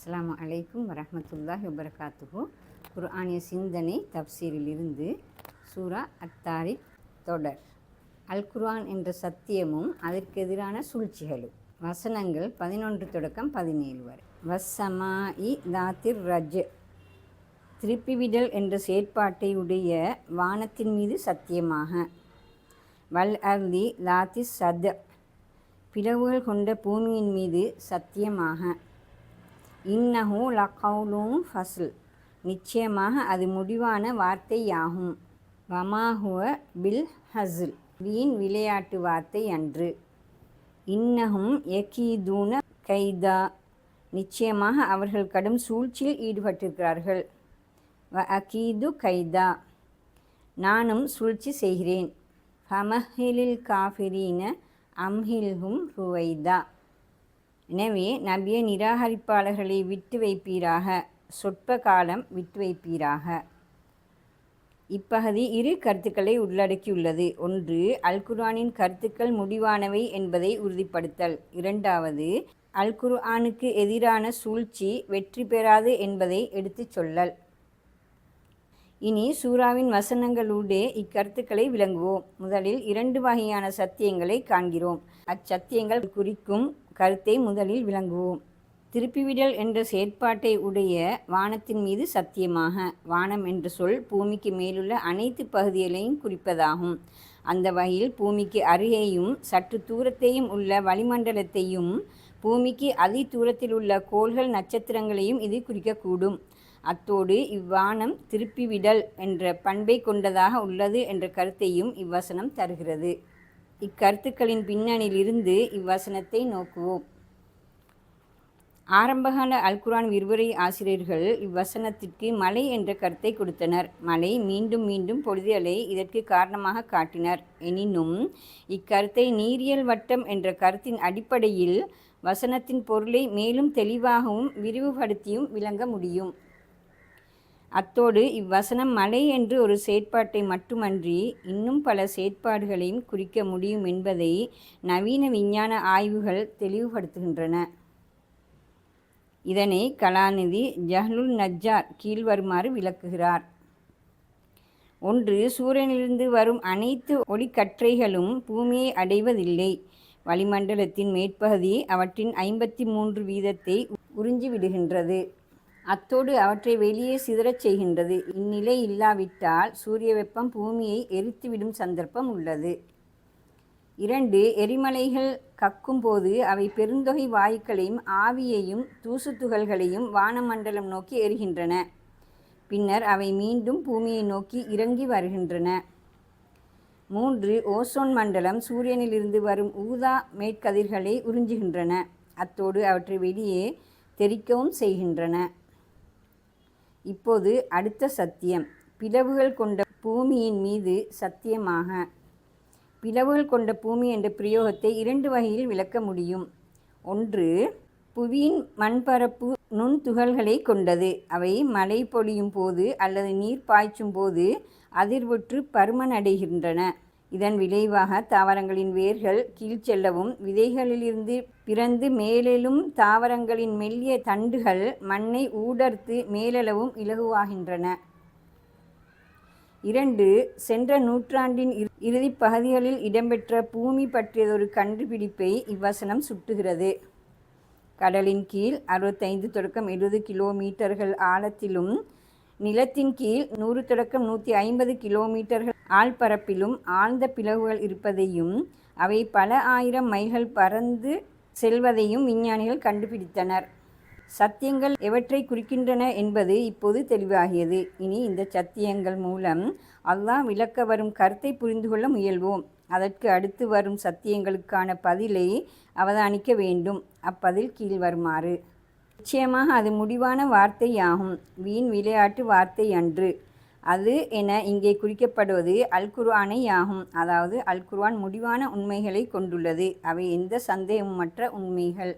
அஸ்ஸலாமு அலைக்கும் வரஹ்மத்துல்லாஹி வபரகாத்துஹு. குர்ஆனிய சிந்தனை தப்சீரிலிருந்து சூரா அத்தாரிக் தொடர். அல் குர்ஆன் என்ற சத்தியமும் அதற்கு எதிரான சூழ்ச்சிகளும். வசனங்கள் 11 தொடக்கம் 17 வரை. வஸ்ஸமாஇ தாத்திர் ரஜ், திருப்பிவிடல் என்ற செயற்பாட்டை உடைய வானத்தின் மீது சத்தியமாக. வல் அர்தி லாத்தி சத், பிளவுகள் கொண்ட பூமியின் மீது சத்தியமாக. இன்னஹு லகவுலும் ஃபஸ்ல், நிச்சயமாக அது முடிவான வார்த்தையாகும். வமாஹுவ பில் ஹஸ்ல், வீண் விளையாட்டு வார்த்தை அன்று. இன்னஹும் யகீதூன கைதா, நிச்சயமாக அவர்கள் கடும் சூழ்ச்சியில் ஈடுபட்டிருக்கிறார்கள். வ அகீது கைதா, நானும் சூழ்ச்சி செய்கிறேன். ஃபமஹிலில் காஃபிரீன அம்ஹில்ஹும் ருவைதா, எனவே நபியை நிராகரிப்பாளர்களை விட்டு வைப்பீராக, சொற்ப காலம் விட்டு வைப்பீராக. இப்பகுதி இரு கருத்துக்களை உள்ளடக்கியுள்ளது. ஒன்று, அல் குர்ஆனின் கருத்துக்கள் முடிவானவை என்பதை உறுதிப்படுத்தல். இரண்டாவது, அல் குர்ஆனுக்கு எதிரான சூழ்ச்சி வெற்றி பெறாது என்பதை எடுத்துச் சொல்லல். இனி சூராவின் வசனங்களூடே இக்கருத்துக்களை விளங்குவோம். முதலில் 2 வகையான சத்தியங்களை காண்கிறோம். அச்சத்தியங்கள் குறிக்கும் கருத்தை முதலில் விளங்குவோம். திருப்பிவிடல் என்ற செயற்பாட்டை உடைய வானத்தின் மீது சத்தியமாக. வானம் என்ற சொல் பூமிக்கு மேலுள்ள அனைத்து பகுதிகளையும் குறிப்பதாகும். அந்த வகையில் பூமிக்கு அருகேயும் சற்று தூரத்தையும் உள்ள வளிமண்டலத்தையும் பூமிக்கு அதி தூரத்தில் உள்ள கோள்கள் நட்சத்திரங்களையும் இது குறிக்கக்கூடும். அத்தோடு இவ்வானம் திருப்பிவிடல் என்ற பண்பை கொண்டதாக உள்ளது என்ற கருத்தையும் இவ்வசனம் தருகிறது. இக்கருத்துக்களின் பின்னணியிலிருந்து இவ்வசனத்தை நோக்குவோம். ஆரம்பகால அல் குர்ஆன் விரிவுரை ஆசிரியர்கள் இவ்வசனத்திற்கு மழை என்ற கருத்தை கொடுத்தனர். மழை மீண்டும் மீண்டும் பொழிதலை இதற்கு காரணமாக காட்டினர். எனினும் இக்கருத்தை நீரியல் வட்டம் என்ற கருத்தின் அடிப்படையில் வசனத்தின் பொருளை மேலும் தெளிவாகவும் விரிவுபடுத்தியும் விளங்க முடியும். அத்தோடு இவ்வசனம் மழை என்று ஒரு செயற்பாட்டை மட்டுமன்றி இன்னும் பல செயற்பாடுகளையும் குறிக்க முடியும் என்பதை நவீன விஞ்ஞான ஆய்வுகள் தெளிவுபடுத்துகின்றன. இதனை கலாநிதி ஜஹ்லுல் நஜ்ஜார் கீழ்வருமாறு விளக்குகிறார். 1. சூரியனிலிருந்து வரும் அனைத்து ஒளிக்கற்றைகளும் பூமியை அடைவதில்லை. வளிமண்டலத்தின் மேற்பகுதி அவற்றின் 53% உறிஞ்சிவிடுகின்றது. அத்தோடு அவற்றை வெளியே சிதறச் செய்கின்றது. இந்நிலை இல்லாவிட்டால் சூரிய வெப்பம் பூமியை எரித்துவிடும் சந்தர்ப்பம் உள்ளது. 2. எரிமலைகள் கக்கும் போது அவை பெருந்தொகை வாயுக்களையும் ஆவியையும் தூசு துகள்களையும் வானமண்டலம் நோக்கி எரிகின்றன. பின்னர் அவை மீண்டும் பூமியை நோக்கி இறங்கி வருகின்றன. 3. ஓசோன் மண்டலம் சூரியனிலிருந்து வரும் ஊதா மேற்கதிர்களை உறிஞ்சுகின்றன. அத்தோடு அவற்றை வெளியே தெறிக்கவும் செய்கின்றன. இப்போது அடுத்த சத்தியம், பிளவுகள் கொண்ட பூமியின் மீது சத்தியமாக. பிளவுகள் கொண்ட பூமி என்ற பிரயோகத்தை 2 வகையில் விளக்க முடியும். 1. புவியின் மண்பரப்பு நுண்துகள்களை கொண்டது. அவை மழை பொழியும் போது அல்லது நீர் பாய்ச்சும் போது அதிர்வுற்று பருமனடைகின்றன. இதன் விளைவாக தாவரங்களின் வேர்கள் கீழ்ச்செல்லவும் விதைகளிலிருந்து பிறந்து மேலெழும் தாவரங்களின் மெல்லிய தண்டுகள் மண்ணை ஊடர்த்து மேலெழவும் இலகுவாகின்றன. 2. சென்ற நூற்றாண்டின் இறுதிப் பகுதிகளில் இடம்பெற்ற பூமி பற்றியதொரு கண்டுபிடிப்பை இவ்வசனம் சுட்டுகிறது. கடலின் கீழ் 65 தொடக்கம் 70 கிலோமீட்டர்கள் ஆழத்திலும் நிலத்தின் கீழ் 100 தொடக்கம் 150 கிலோமீட்டர்கள் ஆழ்பரப்பிலும் ஆழ்ந்த பிளவுகள் இருப்பதையும் அவை பல ஆயிரம் மைல்கள் பறந்து செல்வதையும் விஞ்ஞானிகள் கண்டுபிடித்தனர். சத்தியங்கள் எவற்றை குறிக்கின்றன என்பது இப்போது தெளிவாகியது. இனி இந்த சத்தியங்கள் மூலம் அல்லாஹ் விளக்க வரும் கருத்தை புரிந்து கொள்ள முயல்வோம். அதற்கு அடுத்து வரும் சத்தியங்களுக்கான பதிலை அவதானிக்க வேண்டும். அப்பதில் கீழ்வருமாறு. நிச்சயமாக அது முடிவான வார்த்தையாகும், வீண் விளையாட்டு வார்த்தை அன்று. அது என இங்கே குறிக்கப்படுவது அல் குர்ஆனையாகும். அதாவது அல் குர்ஆன் முடிவான உண்மைகளை கொண்டுள்ளது. அவை எந்த சந்தேகமற்ற உண்மைகள்.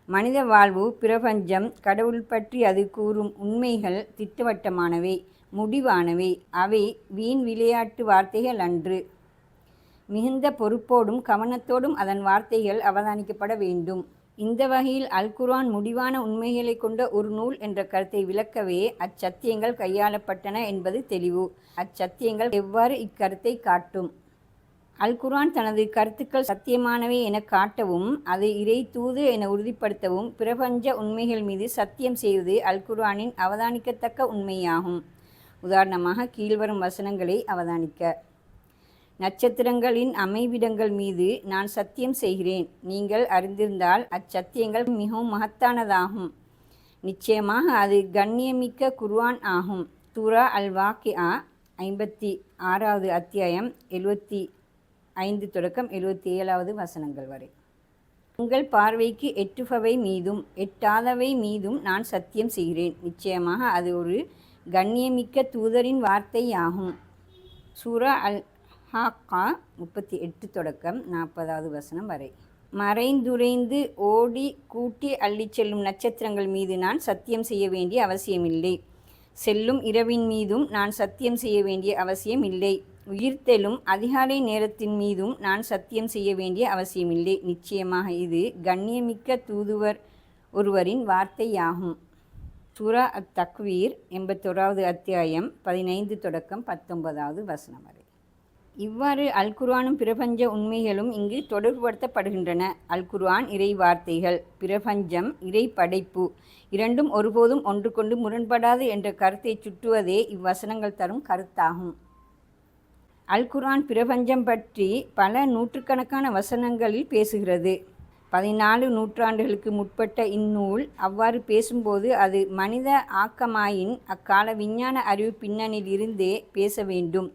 மனித வாழ்வு, பிரபஞ்சம், கடவுள் பற்றி அது கூறும் உண்மைகள் திட்டவட்டமானவை, முடிவானவை. அவை வீண் விளையாட்டு வார்த்தைகள் அன்று. மிகுந்த பொறுப்போடும் கவனத்தோடும் அதன் வார்த்தைகள் அவதானிக்கப்பட வேண்டும். இந்த வகையில் அல் குர்ஆன் முடிவான உண்மைகளை கொண்ட ஒரு நூல் என்ற கருத்தை விளக்கவே அச்சத்தியங்கள் கையாளப்பட்டன என்பது தெளிவு. அச்சத்தியங்கள் எவ்வாறு இக்கருத்தை காட்டும்? அல் குர்ஆன் தனது கருத்துக்கள் சத்தியமானவை என காட்டவும் அது இறை தூது என உறுதிப்படுத்தவும் பிரபஞ்ச உண்மைகள் மீது சத்தியம் செய்வது அல் குர்ஆனின் அவதானிக்கத்தக்க உண்மையாகும். உதாரணமாக கீழ்வரும் வசனங்களை அவதானிக்க. நட்சத்திரங்களின் அமைவிடங்கள் மீது நான் சத்தியம் செய்கிறேன். நீங்கள் அறிந்திருந்தால் அச்சத்தியங்கள் மிகவும் மகத்தானதாகும். நிச்சயமாக அது கண்ணியமிக்க குர்ஆன் ஆகும். சூரா அல் வாக்கிஆ 56வது அத்தியாயம் 75 தொடக்கம் 77வது வசனங்கள் வரை. உங்கள் பார்வைக்கு எட்டுபவை மீதும் எட்டாதவை மீதும் நான் சத்தியம் செய்கிறேன். நிச்சயமாக அது ஒரு கண்ணியமிக்க தூதரின் வார்த்தையாகும். சூரா அல் ஹாக்கா 38 தொடக்கம் 40வது வசனம் வரை. மறைந்துரைந்து ஓடி கூட்டி அள்ளிச் செல்லும் நட்சத்திரங்கள் மீது நான் சத்தியம் செய்ய வேண்டிய அவசியமில்லை. செல்லும் இரவின் மீதும் நான் சத்தியம் செய்ய வேண்டிய அவசியம் இல்லை. உயிர்த்தெழும் அதிகாலை நேரத்தின் மீதும் நான் சத்தியம் செய்ய வேண்டிய அவசியமில்லை. நிச்சயமாக இது கண்ணியமிக்க தூதுவர் ஒருவரின் வார்த்தையாகும். சூரா அத் தக்வீர் 81வது அத்தியாயம் 15 தொடக்கம் 19வது வசனம் வரை. இவ்வாறு அல் குர்ஆனும் பிரபஞ்ச உண்மைகளும் இங்கு தொடர்புபடுத்தப்படுகின்றன. அல் குர்ஆன் இறை வார்த்தைகள், பிரபஞ்சம் இறை படைப்பு, இரண்டும் ஒருபோதும் ஒன்றுக்கொண்டு முரண்படாது என்ற கருத்தை சுட்டுவதே இவ்வசனங்கள் தரும் கருத்தாகும். அல் குர்ஆன் பிரபஞ்சம் பற்றி பல நூற்றுக்கணக்கான வசனங்களில் பேசுகிறது. 14 நூற்றாண்டுகளுக்கு முற்பட்ட இந்நூல் அவ்வாறு பேசும்போது அது மனித ஆக்கமாயின் அக்கால விஞ்ஞான அறிவு பின்னணியில் இருந்தே பேச வேண்டும்.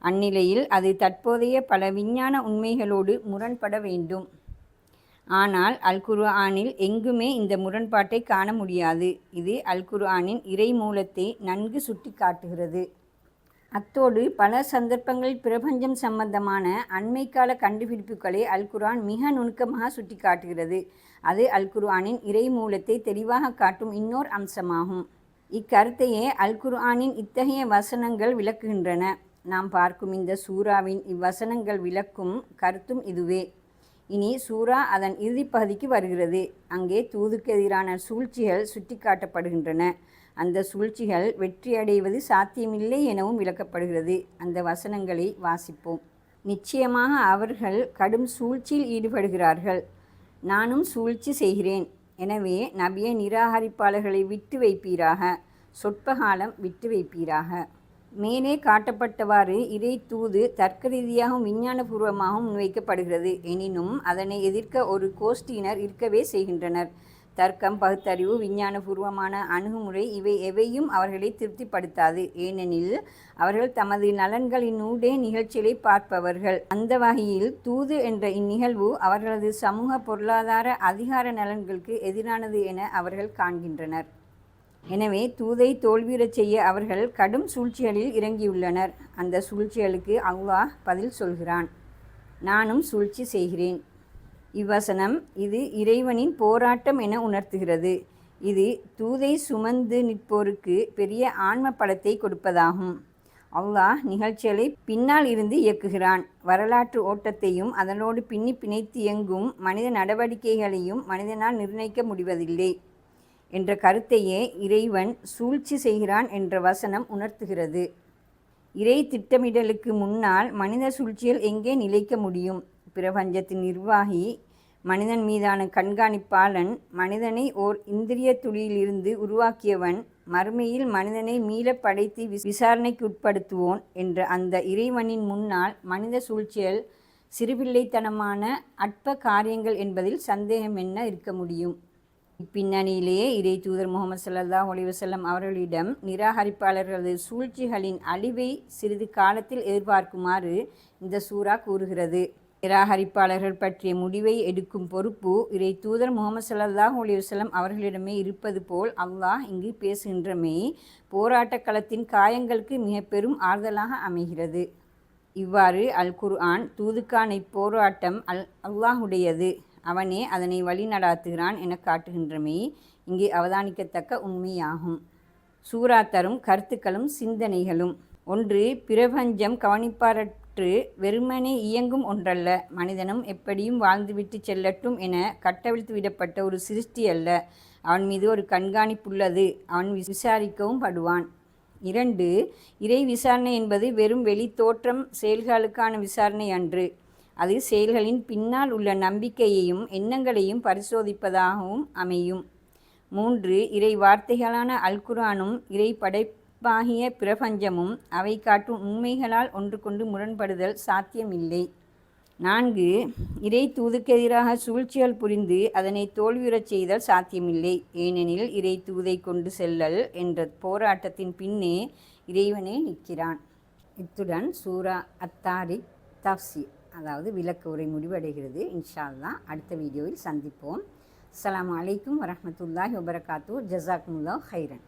அந்நிலையில் அது தற்போதைய பல விஞ்ஞான உண்மைகளோடு முரண்பட வேண்டும். ஆனால் அல் குர்ஆனில் எங்குமே இந்த முரண்பாட்டை காண முடியாது. இது அல் குர்ஆனின் இறை மூலத்தை நன்கு சுட்டி காட்டுகிறது. அத்தோடு பல சந்தர்ப்பங்களில் பிரபஞ்சம் சம்பந்தமான அண்மைக்கால கண்டுபிடிப்புகளை அல் குர்ஆன் மிக நுணுக்கமாக சுட்டி காட்டுகிறது. அது அல் குர்ஆனின் இறை மூலத்தை தெளிவாக காட்டும் இன்னொரு அம்சமாகும். இக்கருத்தையே அல் குர்ஆனின் இத்தகைய வசனங்கள் விளக்குகின்றன. நாம் பார்க்கும் இந்த சூறாவின் இவ்வசனங்கள் விளக்கும் கருத்தும் இதுவே. இனி சூறா அதன் இறுதிப்பகுதிக்கு வருகிறது. அங்கே தூதுக்கு எதிரான சூழ்ச்சிகள் சுட்டி காட்டப்படுகின்றன. அந்த சூழ்ச்சிகள் வெற்றியடைவது சாத்தியமில்லை எனவும் விளக்கப்படுகிறது. அந்த வசனங்களை வாசிப்போம். நிச்சயமாக அவர்கள் கடும் சூழ்ச்சியில் ஈடுபடுகிறார்கள். நானும் சூழ்ச்சி செய்கிறேன். எனவே நபியை நிராகரிப்பாளர்களை விட்டு வைப்பீராக, சொற்பகாலம் விட்டு வைப்பீராக. மேலே காட்டப்பட்டவாறு இறை தூது தர்க்க ரீதியாகவும் விஞ்ஞானபூர்வமாகவும் முன்வைக்கப்படுகிறது. எனினும் அதனை எதிர்க்க ஒரு கோஷ்டியினர் இருக்கவே செய்கின்றனர். தர்க்கம், பகுத்தறிவு, விஞ்ஞானபூர்வமான அணுகுமுறை இவை எவையும் அவர்களை திருப்திப்படுத்தாது. ஏனெனில் அவர்கள் தமது நலன்களினூடே நிகழ்ச்சிகளை பார்ப்பவர்கள். அந்த வகையில் தூது என்ற இந்நிகழ்வு அவர்களது சமூக, பொருளாதார, அதிகார நலன்களுக்கு எதிரானது என அவர்கள் காண்கின்றனர். எனவே தூதை தோல்வியுறச் செய்ய அவர்கள் கடும் சூழ்ச்சிகளில் இறங்கியுள்ளனர். அந்த சூழ்ச்சிகளுக்கு அல்லாஹ் பதில் சொல்கிறான். நானும் சூழ்ச்சி செய்கிறேன். இவ்வசனம் இது இறைவனின் போராட்டம் என உணர்த்துகிறது. இது தூதை சுமந்து நிற்போருக்கு பெரிய ஆன்ம பலத்தை கொடுப்பதாகும். அல்லாஹ் நிகழ்ச்சிகளை பின்னால் இருந்து இயக்குகிறான். வரலாற்று ஓட்டத்தையும் அதனோடு பின்னி பிணைத்து இயங்கும் மனித நடவடிக்கைகளையும் மனிதனால் நிர்ணயிக்க முடிவதில்லை என்ற கருத்தையே இறைவன் சூழ்ச்சி செய்கிறான் என்ற வசனம் உணர்த்துகிறது. இறை திட்டமிடலுக்கு முன்னால் மனித சூழ்ச்சிகள் எங்கே நிலைக்க முடியும்? பிரபஞ்சத்தின் நிர்வாகி, மனிதன் மீதான கண்காணிப்பாளன், மனிதனை ஓர் இந்திரிய துளியிலிருந்து உருவாக்கியவன், மறுமையில் மனிதனை மீள படைத்து விசாரணைக்கு உட்படுத்துவோன் என்ற அந்த இறைவனின் முன்னால் மனித சூழ்ச்சிகள் சிறுபிள்ளைத்தனமான அற்ப காரியங்கள் என்பதில் சந்தேகம் என்ன இருக்க முடியும்? இப்பின்னணியிலேயே இறை தூதர் முஹம்மது ஸல்லல்லாஹு அலைஹி வஸல்லம் அவர்களிடம் நிராகரிப்பாளர்களது சூழ்ச்சிகளின் அழிவை சிறிது காலத்தில் எதிர்பார்க்குமாறு இந்த சூறா கூறுகிறது. நிராகரிப்பாளர்கள் பற்றிய முடிவை எடுக்கும் பொறுப்பு இறை தூதர் முஹம்மது ஸல்லல்லாஹு அலைஹி வஸல்லம் அவர்களிடமே இருப்பது போல் அல்லாஹ் இங்கு பேசுகின்றமை போராட்ட களத்தின் காயங்களுக்கு மிக பெரும் ஆறுதலாக அமைகிறது. இவ்வாறு அல் குர்ஆன் தூதுக்கான இப்போராட்டம் அல்லாஹுடையது, அவனே அதனை வழிநடாத்துகிறான் என காட்டுகின்றமை இங்கே அவதானிக்கத்தக்க உண்மையாகும். சூறா தரும் கருத்துக்களும் சிந்தனைகளும். 1. பிரபஞ்சம் நூற்று வெறுமனே இயங்கும் ஒன்றல்ல, மனிதனும் எப்படியும் வாழ்ந்துவிட்டு செல்லட்டும் என கட்டவிழ்த்து விடப்பட்ட ஒரு சிருஷ்டி அல்ல. அவன் மீது ஒரு கண்காணிப்புள்ளது. அவன் விசாரிக்கவும் படுவான். 2. இறை விசாரணை என்பது வெறும் வெளித்தோற்றம் செயல்களுக்கான விசாரணை அன்று. அது செயல்களின் பின்னால் உள்ள நம்பிக்கையையும் எண்ணங்களையும் பரிசோதிப்பதாகவும் அமையும். 3. இறை வார்த்தைகளான அல்குர்ஆனும் இறை படைப்பாகிய பிரபஞ்சமும் அவை காட்டும் உண்மைகளால் ஒன்றுக்கொண்டு முரண்படுதல் சாத்தியமில்லை. 4. இறை தூதுக்கு எதிராக சூழ்ச்சிகள் புரிந்து அதனை தோல்வியுறச் செய்தல் சாத்தியமில்லை. ஏனெனில் இறை தூதை கொண்டு செல்லல் என்ற போராட்டத்தின் பின்னே இறைவனே நிற்கிறான். இத்துடன் சூரா அத்தாரிக் தஃப்சீர் அதாவது விளக்க உரை முடிவடைகிறது. இன்ஷா அல்லாஹ் அடுத்த வீடியோவில் சந்திப்போம். அஸ்ஸலாமு அலைக்கும் வரஹ்மத்துல்லாஹி வபரகாத்துஹு. ஜஸாக்குமுல்லாஹ் ஹைரன்.